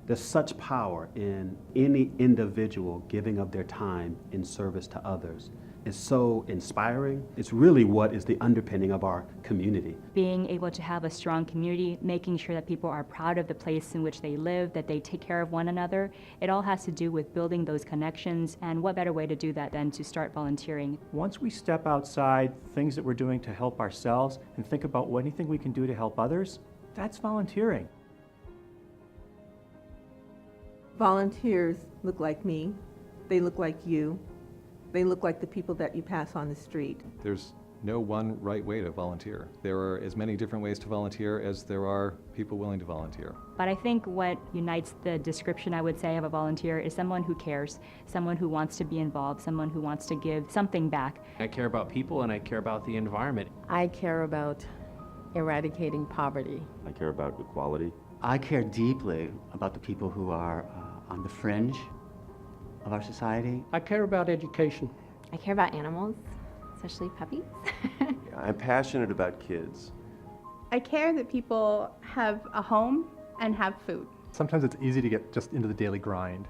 There's such power in any individual giving of their time in service to others. It's so inspiring. It's really what is the underpinning of our community. Being able to have a strong community, making sure that people are proud of the place in which they live, that they take care of one another, it all has to do with building those connections, and what better way to do that than to start volunteering. Once we step outside things that we're doing to help ourselves and think about anything we can do to help others, that's volunteering. Volunteers look like me. They look like you. They look like the people that you pass on the street. There's no one right way to volunteer. There are as many different ways to volunteer as there are people willing to volunteer. But I think what unites the description, I would say, of a volunteer is someone who cares, someone who wants to be involved, someone who wants to give something back. I care about people and I care about the environment. I care about eradicating poverty. I care about equality. I care deeply about the people who are on the fringe of our society. I care about education. I care about animals, especially puppies. I'm passionate about kids. I care that people have a home and have food. Sometimes it's easy to get just into the daily grind.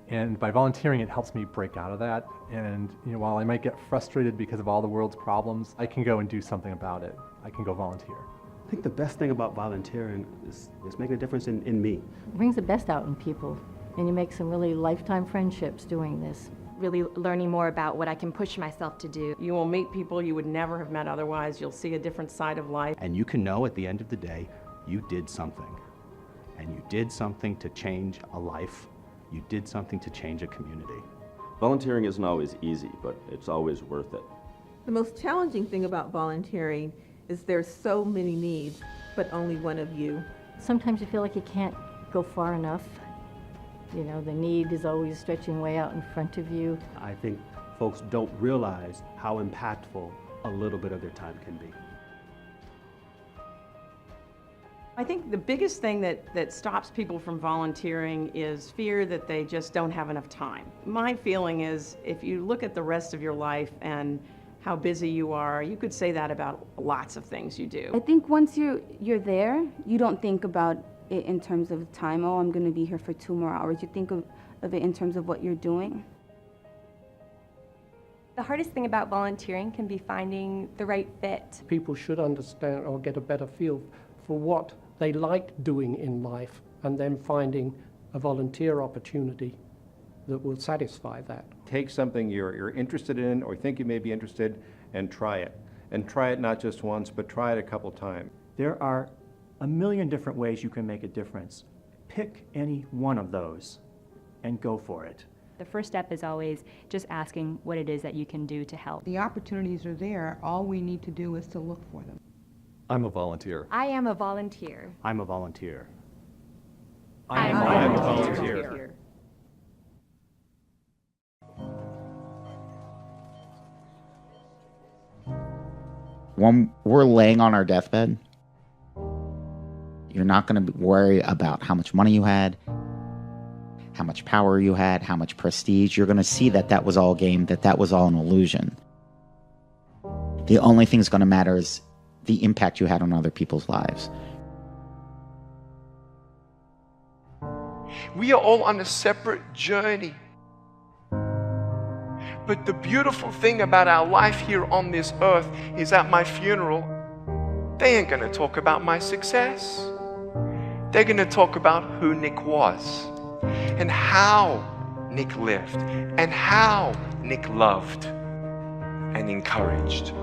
And by volunteering, it helps me break out of that. And while I might get frustrated because of all the world's problems, I can go and do something about it. I can go volunteer. I think the best thing about volunteering is making a difference in me. It brings the best out in people, and you make some really lifetime friendships doing this. Really learning more about what I can push myself to do. You will meet people you would never have met otherwise. You'll see a different side of life. And you can know at the end of the day, you did something. And you did something to change a life. You did something to change a community. Volunteering isn't always easy, but it's always worth it. The most challenging thing about volunteering is there's so many needs, but only one of you. Sometimes you feel like you can't go far enough. The need is always stretching way out in front of you. I think folks don't realize how impactful a little bit of their time can be. I think the biggest thing that stops people from volunteering is fear that they just don't have enough time. My feeling is if you look at the rest of your life and how busy you are, you could say that about lots of things you do. I think once you're there, you don't think about it in terms of time. Oh, I'm going to be here for 2 more hours. You think of it in terms of what you're doing. The hardest thing about volunteering can be finding the right fit. People should understand or get a better feel for what they like doing in life, and then finding a volunteer opportunity that will satisfy that. Take something you're interested in or think you may be interested and try it. And try it not just once, but try it a couple times. There are a million different ways you can make a difference. Pick any one of those and go for it. The first step is always just asking what it is that you can do to help. The opportunities are there. All we need to do is to look for them. I'm a volunteer. I am a volunteer. I'm a volunteer. I am a volunteer. When we're laying on our deathbed, you're not going to worry about how much money you had, how much power you had, how much prestige. You're going to see that that was all game, that was all an illusion. The only thing that's going to matter is the impact you had on other people's lives. We are all on a separate journey. But the beautiful thing about our life here on this earth is at my funeral, they ain't going to talk about my success. They're going to talk about who Nick was and how Nick lived and how Nick loved and encouraged.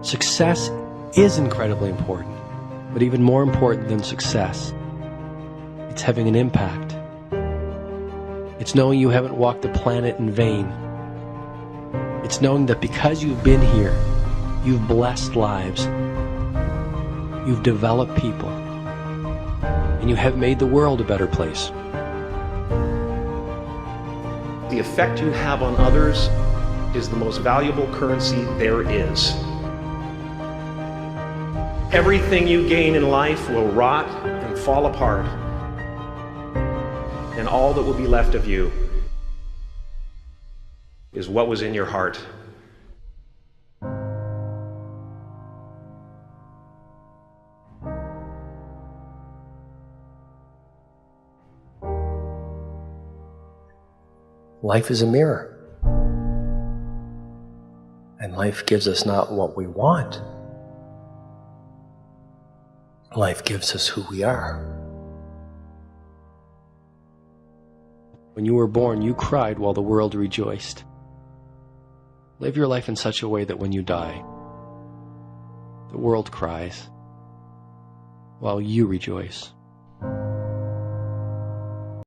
Success is incredibly important, but even more important than success, it's having an impact. It's knowing you haven't walked the planet in vain. It's knowing that because you've been here, you've blessed lives, you've developed people, and you have made the world a better place. The effect you have on others is the most valuable currency there is. Everything you gain in life will rot and fall apart, and all that will be left of you is what was in your heart. Life is a mirror. And life gives us not what we want. Life gives us who we are. When you were born, you cried while the world rejoiced. Live your life in such a way that when you die, the world cries while you rejoice.